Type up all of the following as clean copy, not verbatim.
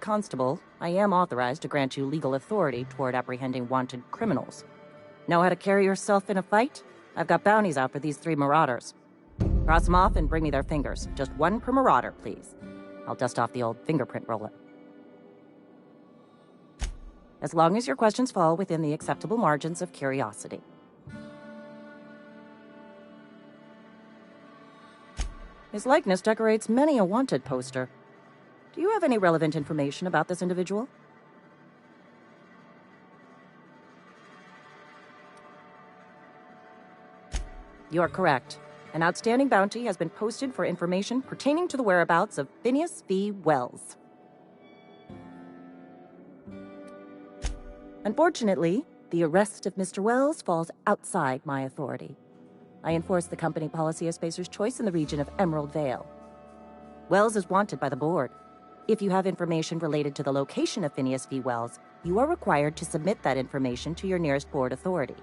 constable, I am authorized to grant you legal authority toward apprehending wanted criminals. Know how to carry yourself in a fight? I've got bounties out for these 3 marauders. Cross them off and bring me their fingers. Just 1 per marauder, please. I'll dust off the old fingerprint roller. As long as your questions fall within the acceptable margins of curiosity. His likeness decorates many a wanted poster. Do you have any relevant information about this individual? You're correct. An outstanding bounty has been posted for information pertaining to the whereabouts of Phineas V. Wells. Unfortunately, the arrest of Mr. Wells falls outside my authority. I enforce the company policy of Spacer's Choice in the region of Emerald Vale. Wells is wanted by the board. If you have information related to the location of Phineas V. Wells, you are required to submit that information to your nearest board authority.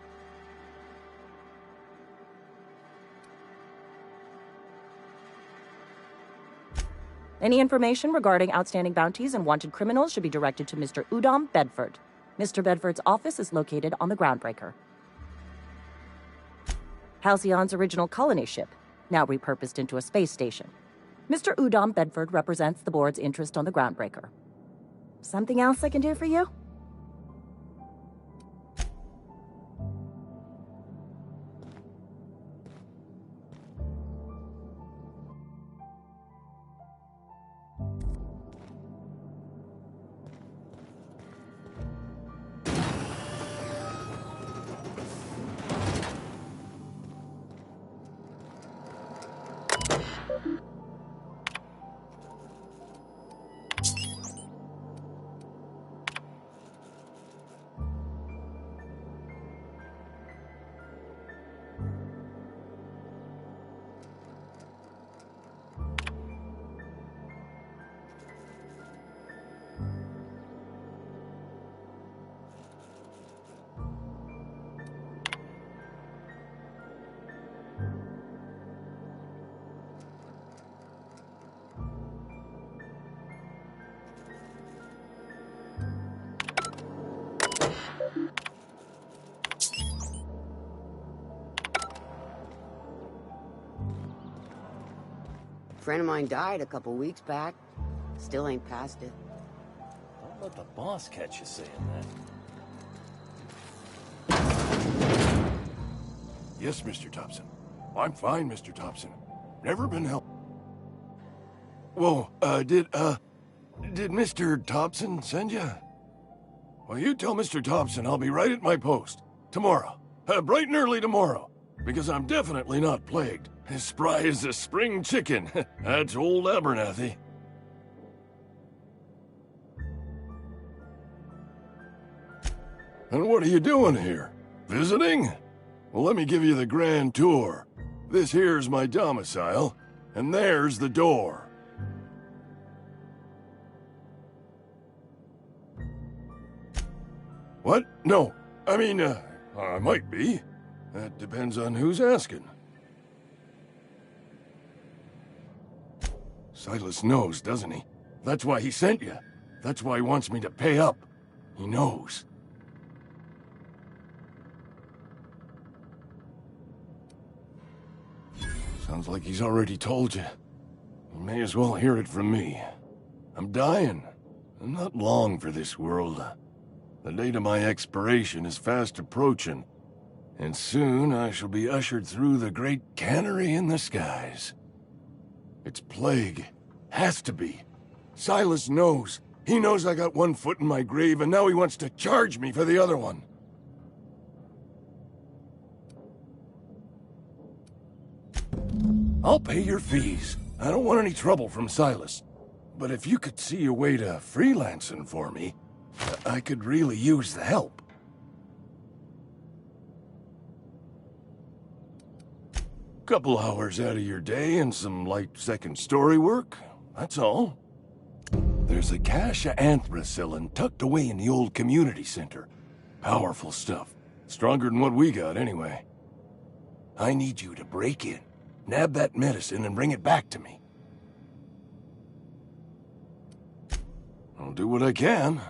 Any information regarding outstanding bounties and wanted criminals should be directed to Mr. Udom Bedford. Mr. Bedford's office is located on the Groundbreaker. Halcyon's original colony ship, now repurposed into a space station. Mr. Udom Bedford represents the board's interest on the Groundbreaker. Something else I can do for you? A friend of mine died a couple weeks back. Still ain't past it. Don't let the boss catch you saying that. Yes, Mr. Thompson. I'm fine, Mr. Thompson. Never been helped. Whoa, did Mr. Thompson send you? Well, you tell Mr. Thompson I'll be right at my post. Tomorrow. Bright and early tomorrow. Because I'm definitely not plagued. As spry as a spring chicken. That's old Abernathy. And what are you doing here? Visiting? Well, let me give you the grand tour. This here's my domicile, and there's the door. What? No. I mean, I might be. That depends on who's asking. Silas knows, doesn't he? That's why he sent you. That's why he wants me to pay up. He knows. Sounds like he's already told you. You may as well hear it from me. I'm dying. I'm not long for this world. The date of my expiration is fast approaching, and soon I shall be ushered through the great cannery in the skies. It's plague. Has to be. Silas knows. He knows I got one foot in my grave, and now he wants to charge me for the other one. I'll pay your fees. I don't want any trouble from Silas. But if you could see a way to freelancing for me, I could really use the help. Couple hours out of your day and some light second story work, that's all. There's a cache of anthracillin tucked away in the old community center. Powerful stuff. Stronger than what we got, anyway. I need you to break in, nab that medicine, and bring it back to me. I'll do what I can.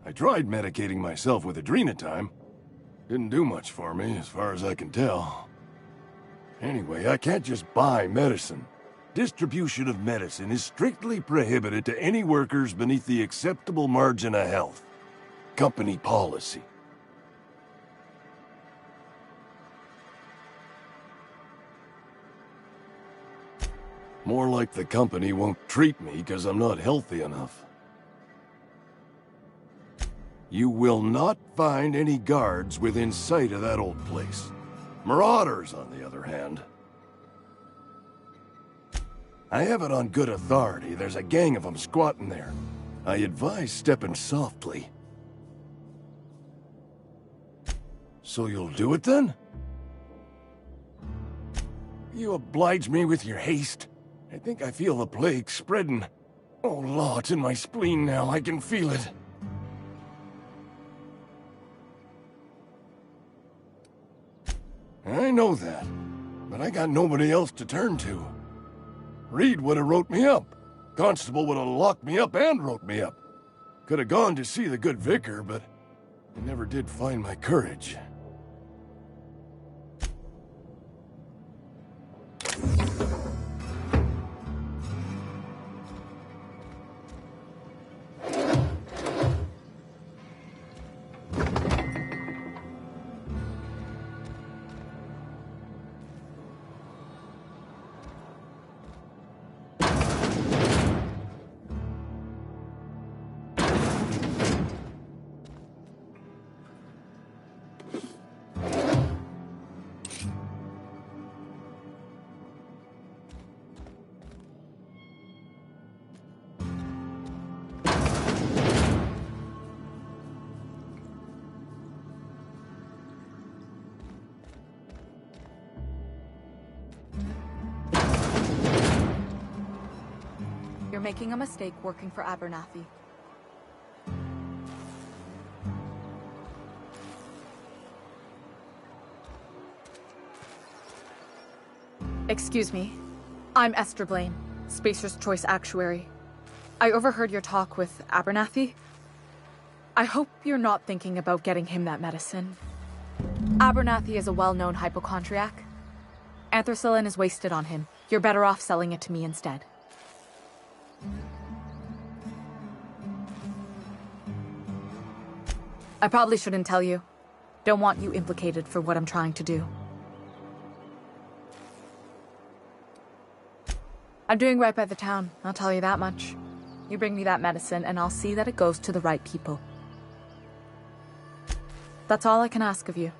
I tried medicating myself with Adrenatime. Didn't do much for me, as far as I can tell. Anyway, I can't just buy medicine. Distribution of medicine is strictly prohibited to any workers beneath the acceptable margin of health. Company policy. More like the company won't treat me because I'm not healthy enough. You will not find any guards within sight of that old place. Marauders, on the other hand. I have it on good authority. There's a gang of them squatting there. I advise stepping softly. So you'll do it then? You oblige me with your haste. I think I feel the plague spreading. Oh, Law, it's in my spleen now. I can feel it. I know that, but I got nobody else to turn to. Reed would have wrote me up. Constable would have locked me up and wrote me up. Could have gone to see the good vicar, but I never did find my courage. You're making a mistake working for Abernathy. Excuse me. I'm Esther Blaine, Spacer's Choice Actuary. I overheard your talk with Abernathy. I hope you're not thinking about getting him that medicine. Abernathy is a well-known hypochondriac. Anthracillin is wasted on him. You're better off selling it to me instead. I probably shouldn't tell you. Don't want you implicated for what I'm trying to do. I'm doing right by the town, I'll tell you that much. You bring me that medicine and I'll see that it goes to the right people. That's all I can ask of you.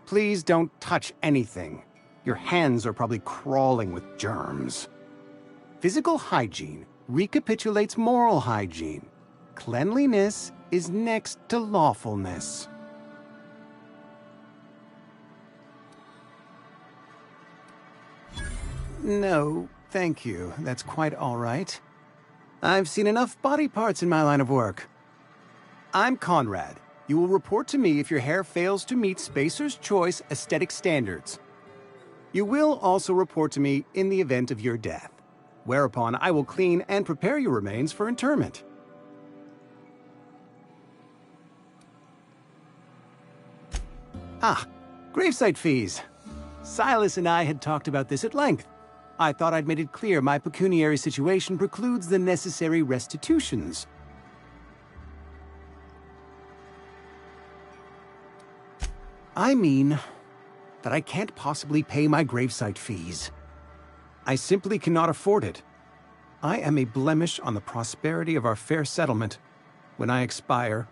Please don't touch anything. Your hands are probably crawling with germs. Physical hygiene recapitulates moral hygiene. Cleanliness is next to lawfulness. No, thank you. That's quite all right. I've seen enough body parts in my line of work. I'm Conrad. You will report to me if your hair fails to meet Spacer's Choice aesthetic standards. You will also report to me in the event of your death, whereupon I will clean and prepare your remains for interment. Ah, gravesite fees. Silas and I had talked about this at length. I thought I'd made it clear my pecuniary situation precludes the necessary restitutions. I mean that I can't possibly pay my gravesite fees. I simply cannot afford it. I am a blemish on the prosperity of our fair settlement. When I expire,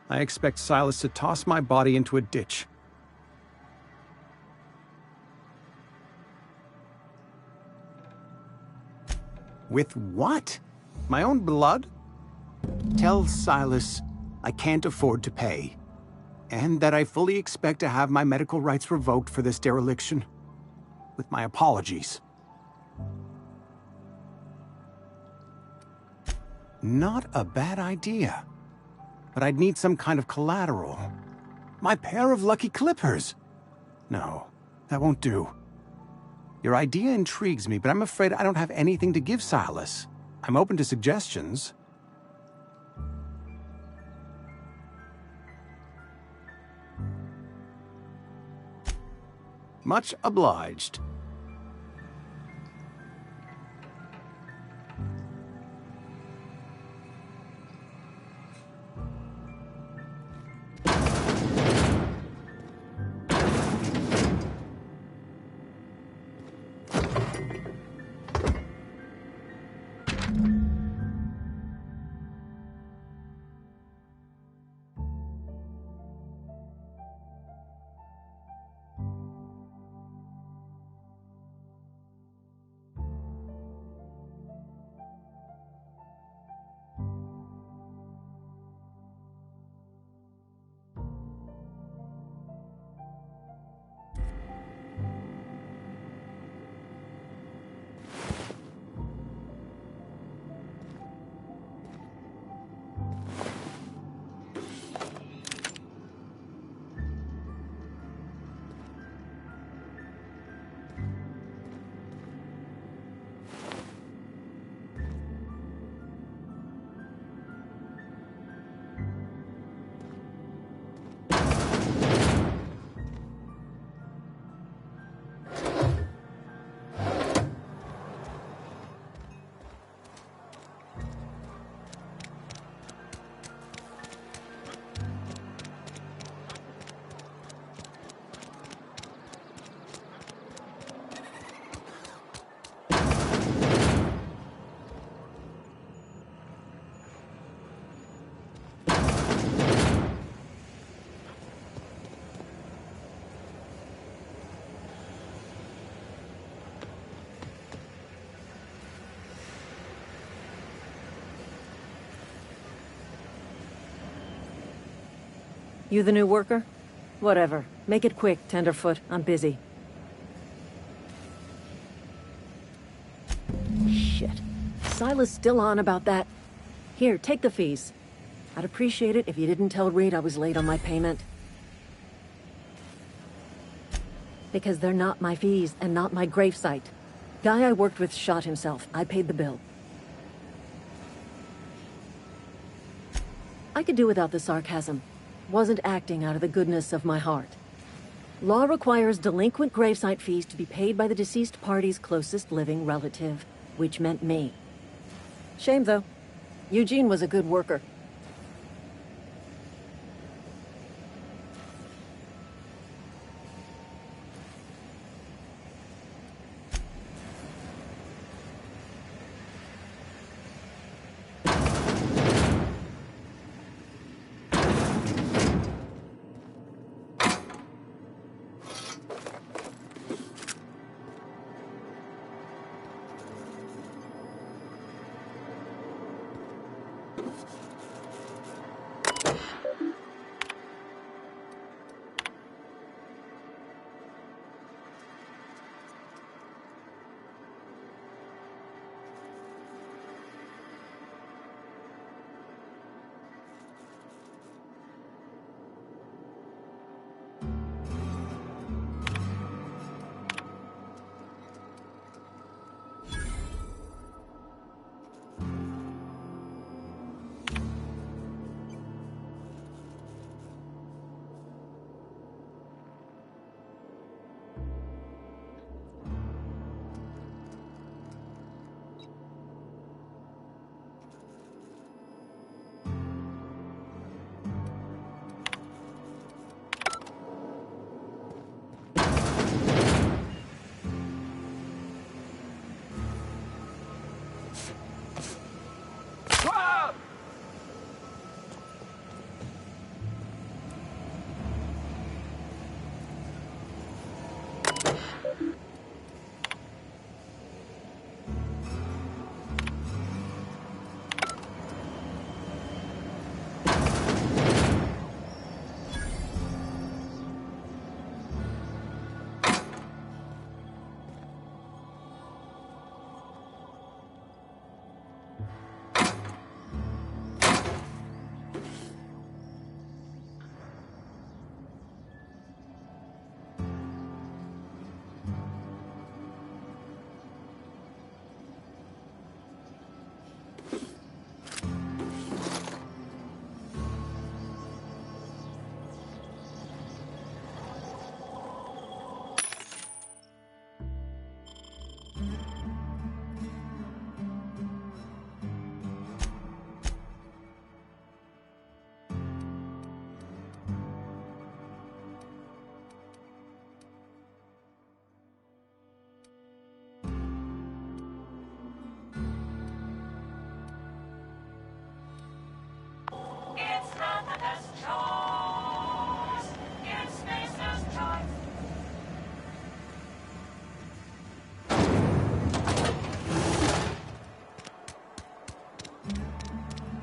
I expect Silas to toss my body into a ditch. With what? My own blood? Tell Silas I can't afford to pay. And that I fully expect to have my medical rights revoked for this dereliction. With my apologies. Not a bad idea. But I'd need some kind of collateral. My pair of lucky clippers! No, that won't do. Your idea intrigues me, but I'm afraid I don't have anything to give Silas. I'm open to suggestions. Much obliged. You the new worker? Whatever. Make it quick, Tenderfoot. I'm busy. Shit. Silas still on about that. Here, take the fees. I'd appreciate it if you didn't tell Reed I was late on my payment. Because they're not my fees and not my gravesite. Guy I worked with shot himself. I paid the bill. I could do without the sarcasm. Wasn't acting out of the goodness of my heart. Law requires delinquent gravesite fees to be paid by the deceased party's closest living relative, which meant me. Shame, though. Eugene was a good worker.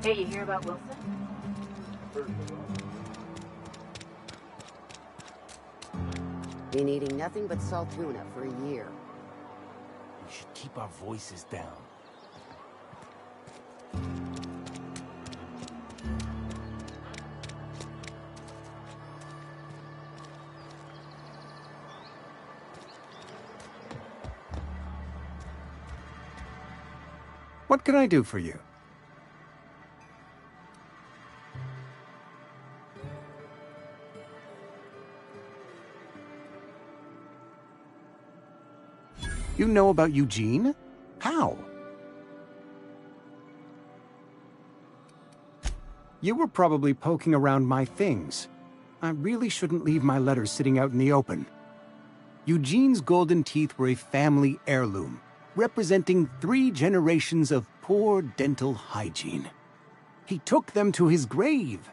Hey, you hear about Wilson? Been eating nothing but salt tuna for a year. We should keep our voices down. What can I do for you? You know about Eugene? How? You were probably poking around my things. I really shouldn't leave my letters sitting out in the open. Eugene's golden teeth were a family heirloom, representing 3 generations of poor dental hygiene. He took them to his grave.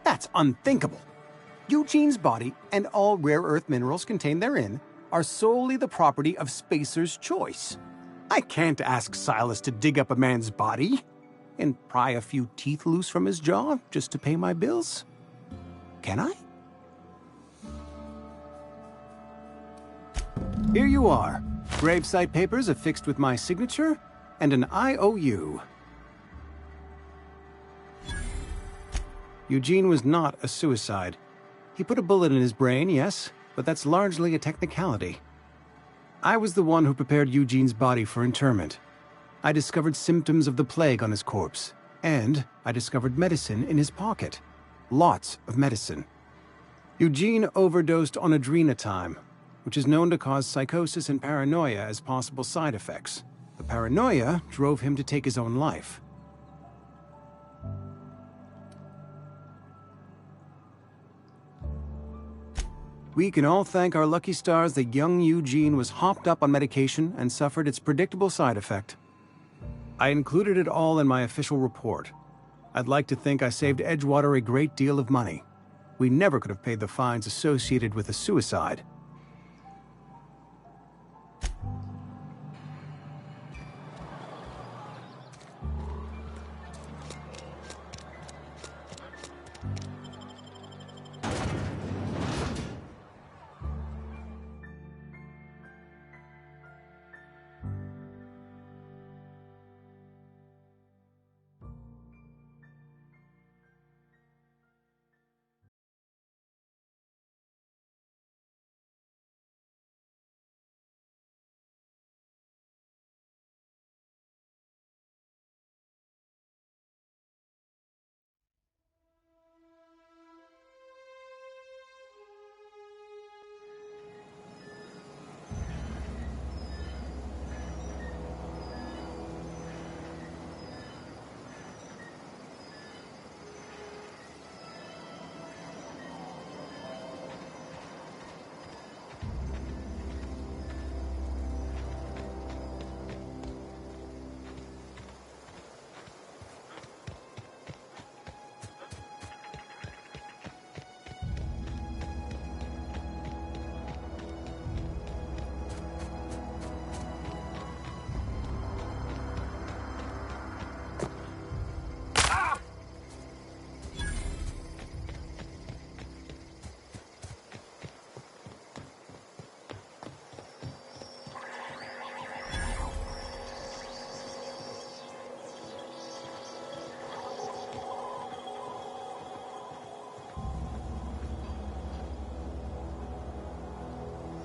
That's unthinkable. Eugene's body and all rare earth minerals contained therein are solely the property of Spacer's Choice. I can't ask Silas to dig up a man's body and pry a few teeth loose from his jaw just to pay my bills. Can I? Here you are. Gravesite papers affixed with my signature and an IOU. Eugene was not a suicide. He put a bullet in his brain, yes, but that's largely a technicality. I was the one who prepared Eugene's body for interment. I discovered symptoms of the plague on his corpse, and I discovered medicine in his pocket. Lots of medicine. Eugene overdosed on adrenatime, which is known to cause psychosis and paranoia as possible side effects. The paranoia drove him to take his own life. We can all thank our lucky stars that young Eugene was hopped up on medication and suffered its predictable side effect. I included it all in my official report. I'd like to think I saved Edgewater a great deal of money. We never could have paid the fines associated with a suicide.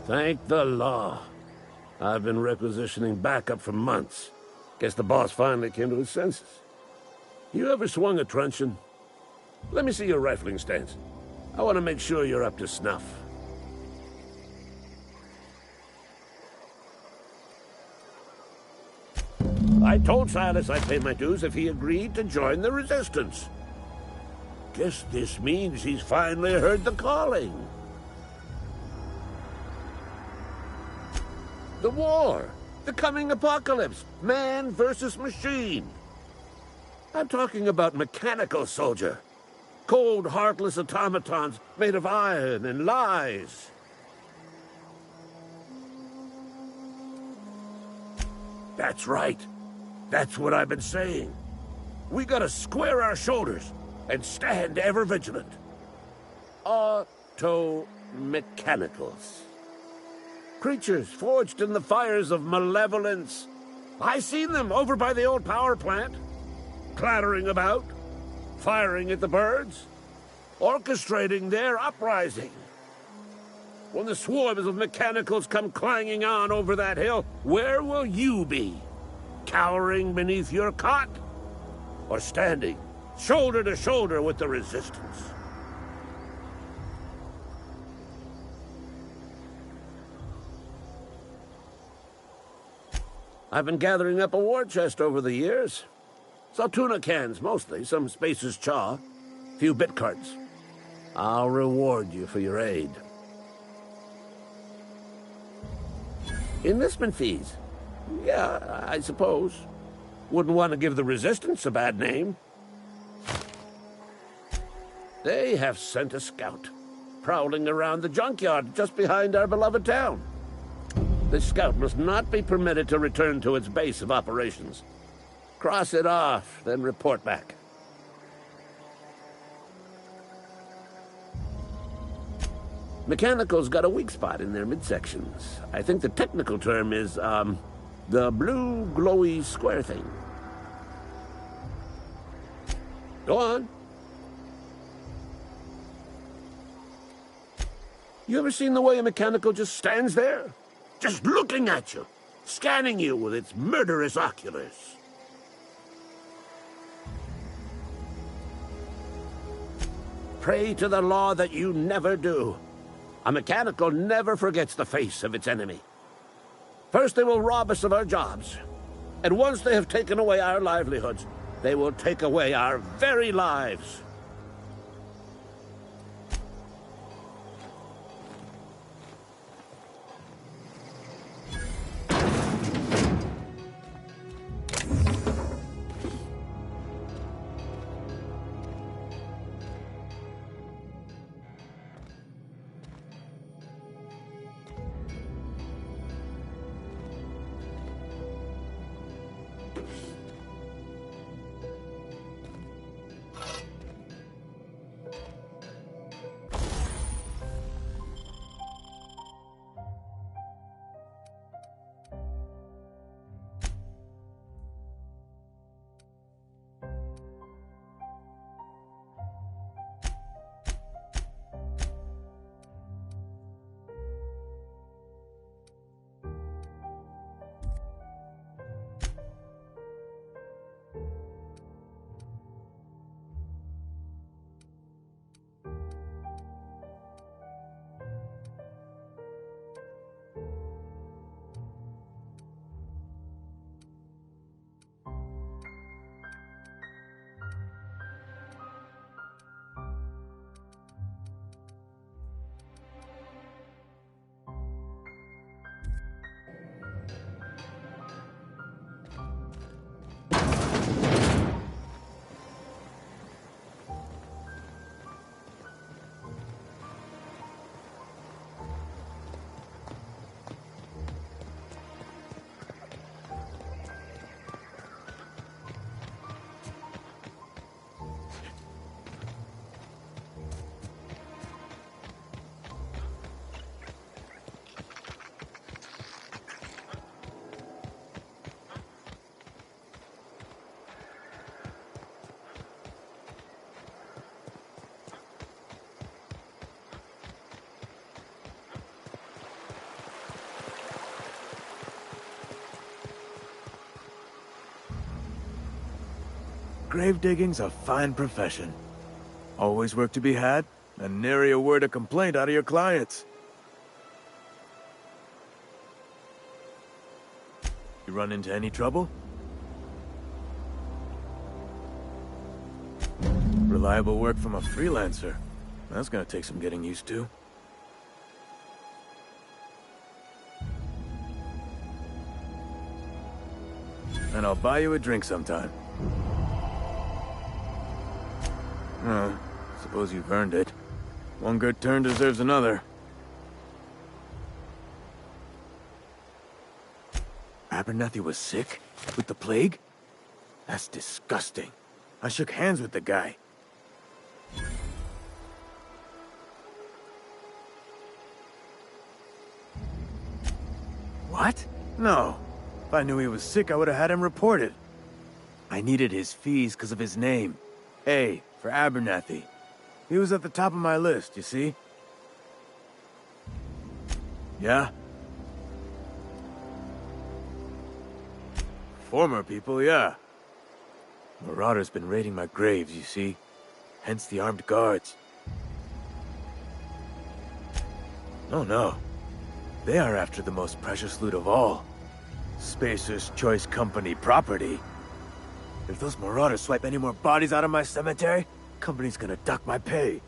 Thank the law. I've been requisitioning backup for months. Guess the boss finally came to his senses. You ever swung a truncheon? Let me see your rifling stance. I want to make sure you're up to snuff. I told Silas I'd pay my dues if he agreed to join the Resistance. Guess this means he's finally heard the calling. The war! The coming apocalypse! Man versus machine! I'm talking about mechanical soldier. Cold, heartless automatons made of iron and lies. That's right. That's what I've been saying. We gotta square our shoulders and stand ever vigilant. Auto-mechanicals. Creatures forged in the fires of malevolence. I seen them over by the old power plant, clattering about, firing at the birds, orchestrating their uprising. When the swarms of mechanicals come clanging on over that hill, where will you be? Cowering beneath your cot? Or standing shoulder to shoulder with the resistance? I've been gathering up a war chest over the years. Saltuna cans, mostly, some Spacer's chaw, few bit carts. I'll reward you for your aid. Enlistment fees? Yeah, I suppose. Wouldn't want to give the Resistance a bad name. They have sent a scout, prowling around the junkyard just behind our beloved town. This scout must not be permitted to return to its base of operations. Cross it off, then report back. Mechanicals got a weak spot in their midsections. I think the technical term is, the blue glowy square thing. Go on. You ever seen the way a mechanical just stands there? Just looking at you, scanning you with its murderous oculars. Pray to the law that you never do. A mechanical never forgets the face of its enemy. First they will rob us of our jobs, and once they have taken away our livelihoods, they will take away our very lives. Grave digging's a fine profession. Always work to be had, and nary a word of complaint out of your clients. You run into any trouble? Reliable work from a freelancer. That's gonna take some getting used to. And I'll buy you a drink sometime. Suppose you've earned it. One good turn deserves another. Abernathy was sick? With the plague? That's disgusting. I shook hands with the guy. What? No. If I knew he was sick, I would have had him reported. I needed his fees because of his name. A, for Abernathy. He was at the top of my list, you see? Yeah? Former people, yeah. Marauders been raiding my graves, you see? Hence the armed guards. Oh no. They are after the most precious loot of all. Spacer's Choice Company property. If those marauders swipe any more bodies out of my cemetery, company's gonna duck my pay.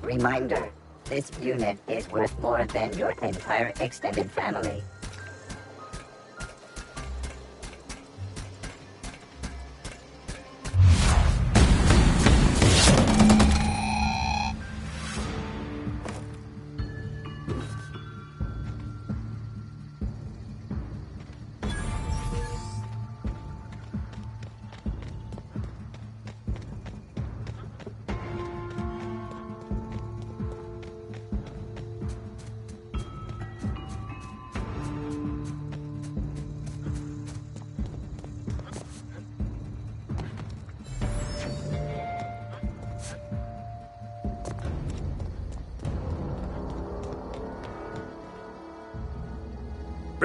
Reminder, this unit is worth more than your entire extended family.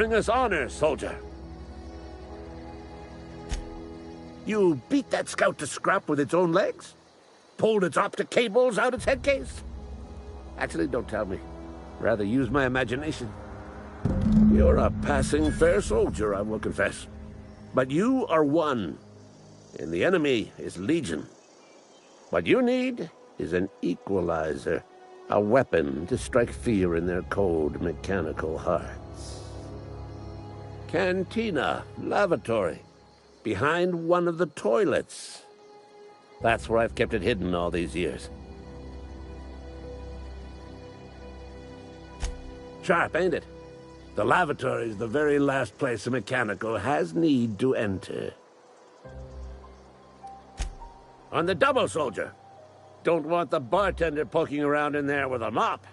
Bring us honor, soldier. You beat that scout to scrap with its own legs? Pulled its optic cables out its head case? Actually, don't tell me. Rather use my imagination. You're a passing fair soldier, I will confess. But you are one, and the enemy is legion. What you need is an equalizer, a weapon to strike fear in their cold, mechanical hearts. Cantina, lavatory, behind one of the toilets. That's where I've kept it hidden all these years. Sharp, ain't it? The lavatory is the very last place a mechanical has need to enter. On the double, soldier. Don't want the bartender poking around in there with a mop.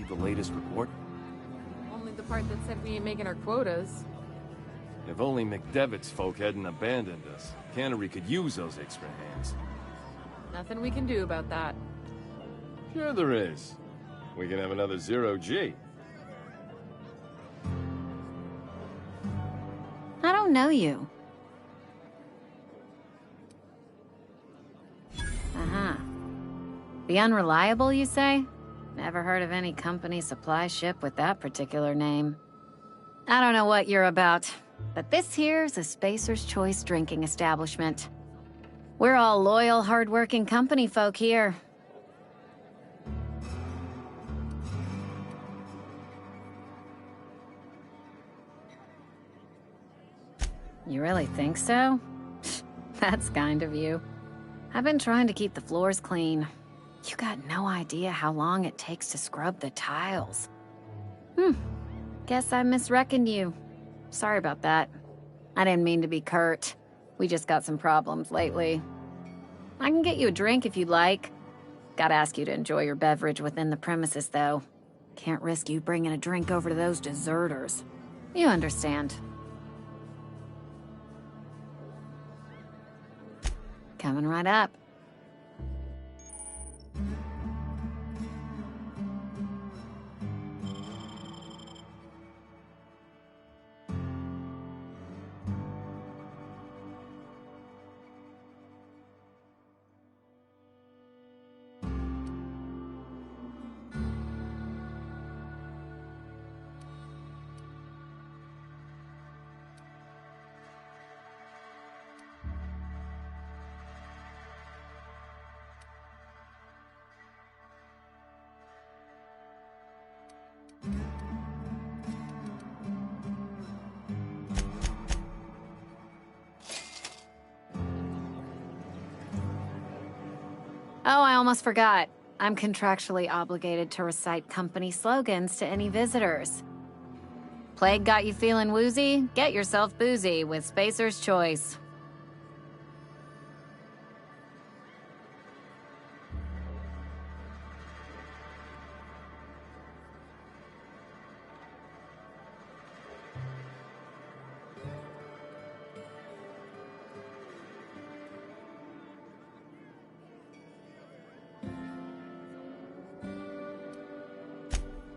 The latest report? Only the part that said we ain't making our quotas. If only McDevitt's folk hadn't abandoned us. Cannery could use those extra hands. Nothing we can do about that. Sure there is. We can have another zero-G. I don't know you. Uh-huh. The Unreliable, you say? Never heard of any company supply ship with that particular name. I don't know what you're about, but this here's a Spacer's Choice drinking establishment. We're all loyal, hard-working company folk here. You really think so? That's kind of you. I've been trying to keep the floors clean. You got no idea how long it takes to scrub the tiles. Guess I misreckoned you. Sorry about that. I didn't mean to be curt. We just got some problems lately. I can get you a drink if you'd like. Gotta ask you to enjoy your beverage within the premises, though. Can't risk you bringing a drink over to those deserters. You understand. Coming right up. Oh, I almost forgot. I'm contractually obligated to recite company slogans to any visitors. Plague got you feeling woozy? Get yourself boozy with Spacer's Choice.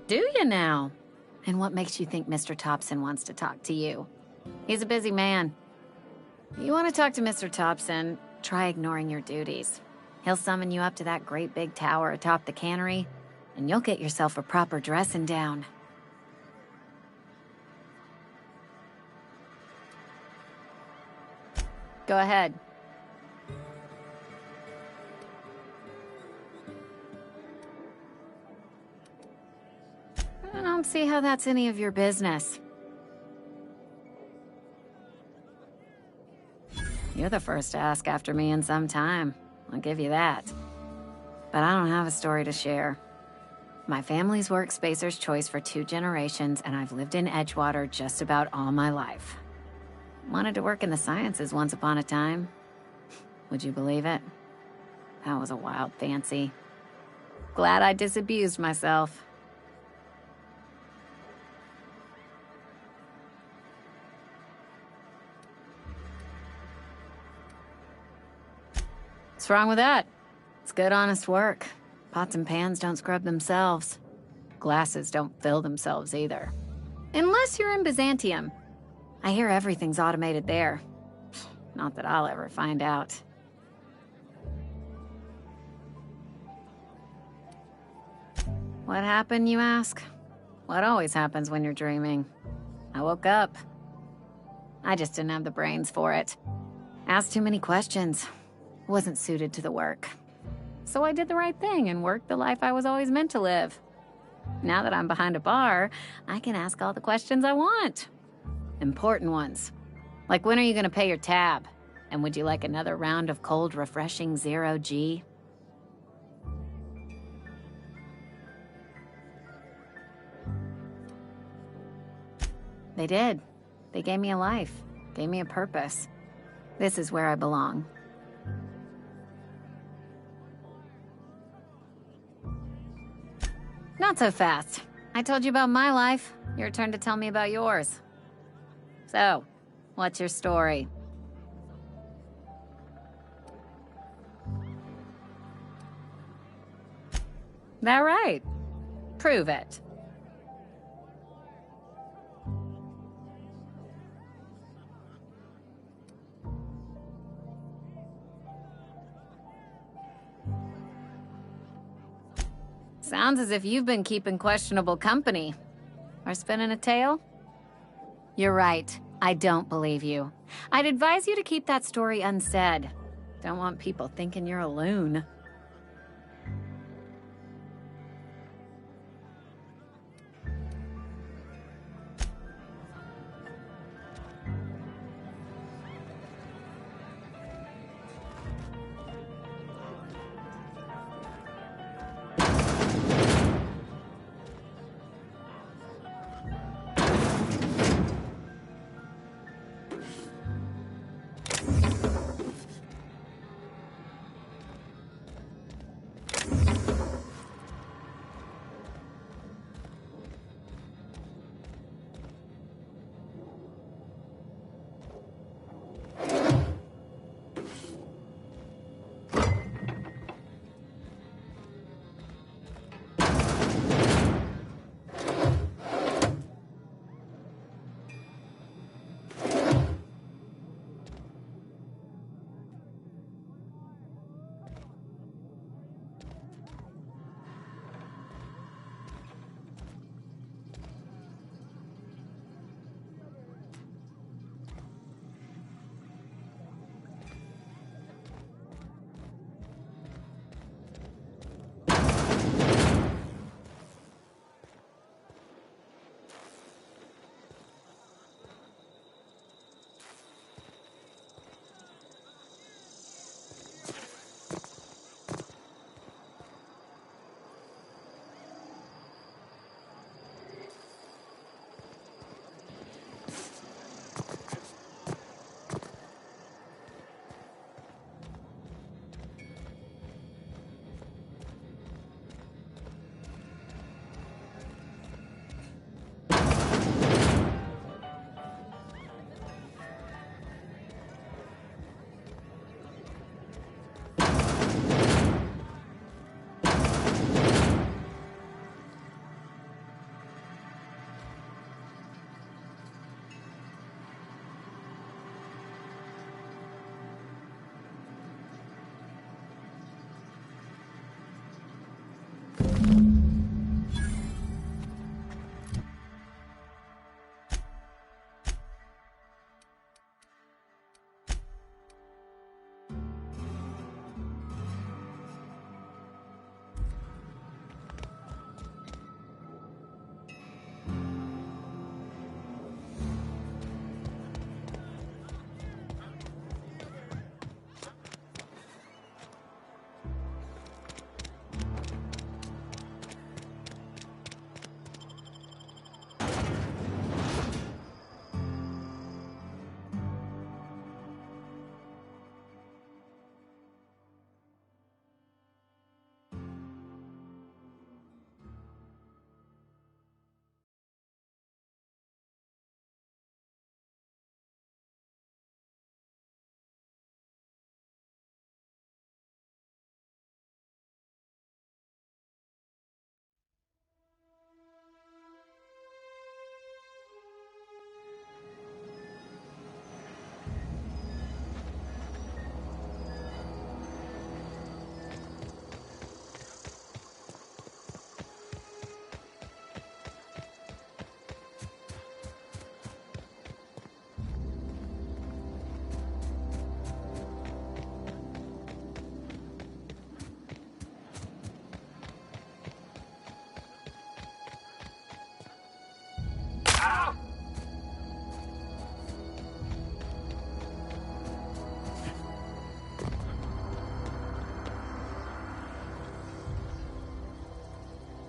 Do you now? And what makes you think Mr. Thompson wants to talk to you? He's a busy man. If you want to talk to Mr. Thompson, try ignoring your duties. He'll summon you up to that great big tower atop the cannery, and you'll get yourself a proper dressing down. Go ahead. I don't see how that's any of your business. You're the first to ask after me in some time. I'll give you that. But I don't have a story to share. My family's worked Spacer's Choice for 2 generations, and I've lived in Edgewater just about all my life. Wanted to work in the sciences once upon a time. Would you believe it? That was a wild fancy. Glad I disabused myself. What's wrong with that? It's good, honest work. Pots and pans don't scrub themselves. Glasses don't fill themselves either. Unless you're in Byzantium. I hear everything's automated there. Not that I'll ever find out. What happened, you ask? What always happens when you're dreaming? I woke up. I just didn't have the brains for it. Asked too many questions. Wasn't suited to the work. So I did the right thing and worked the life I was always meant to live. Now that I'm behind a bar, I can ask all the questions I want. Important ones. Like, when are you gonna pay your tab? And would you like another round of cold, refreshing Zero-G? They did. They gave me a life. Gave me a purpose. This is where I belong. Not so fast. I told you about my life. Your turn to tell me about yours. So, what's your story? That right? Prove it. Sounds as if you've been keeping questionable company. Or spinning a tale? You're right. I don't believe you. I'd advise you to keep that story unsaid. Don't want people thinking you're a loon.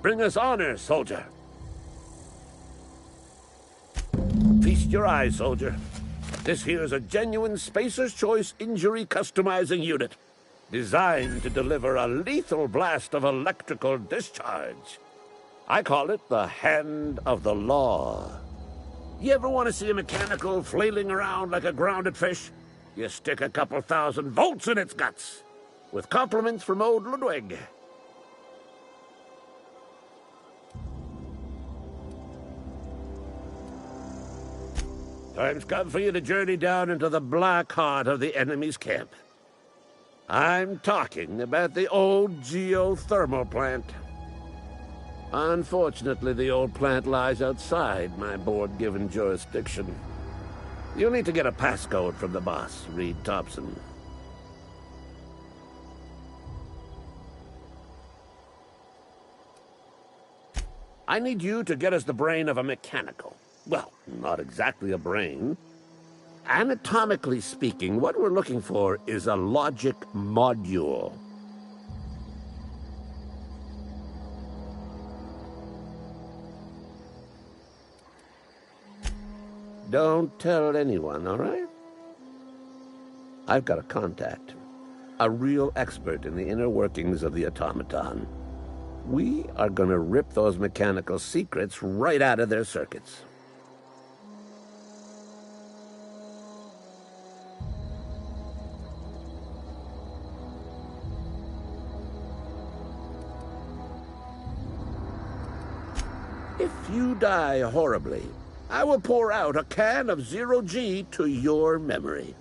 Bring us honor, soldier. Feast your eyes, soldier. This here's a genuine Spacer's Choice injury customizing unit, designed to deliver a lethal blast of electrical discharge. I call it the Hand of the Law. You ever want to see a mechanical flailing around like a grounded fish? You stick a couple thousand volts in its guts. With compliments from old Ludwig. Time's come for you to journey down into the black heart of the enemy's camp. I'm talking about the old geothermal plant. Unfortunately, the old plant lies outside my board-given jurisdiction. You'll need to get a passcode from the boss, Reed Thompson. I need you to get us the brain of a mechanical. Well, not exactly a brain. Anatomically speaking, what we're looking for is a logic module. Don't tell anyone, all right? I've got a contact. A real expert in the inner workings of the automaton. We are gonna rip those mechanical secrets right out of their circuits. If you die horribly, I will pour out a can of Zero-G to your memory.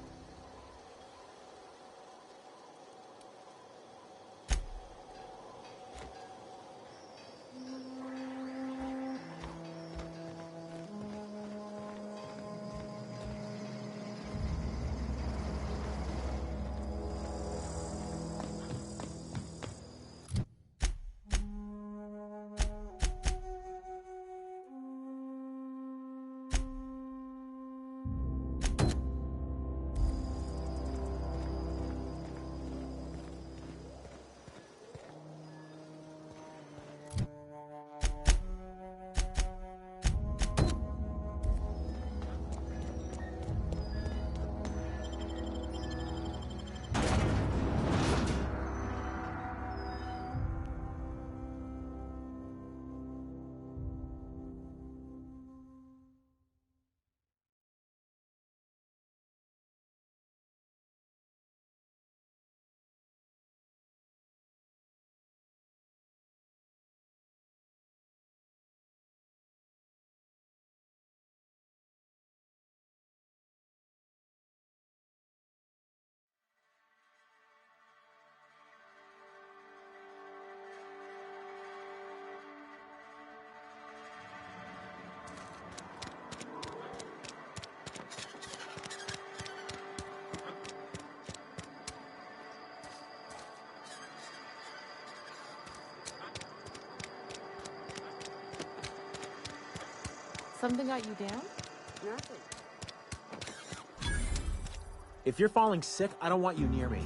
Something got you down? Nothing. If you're falling sick, I don't want you near me.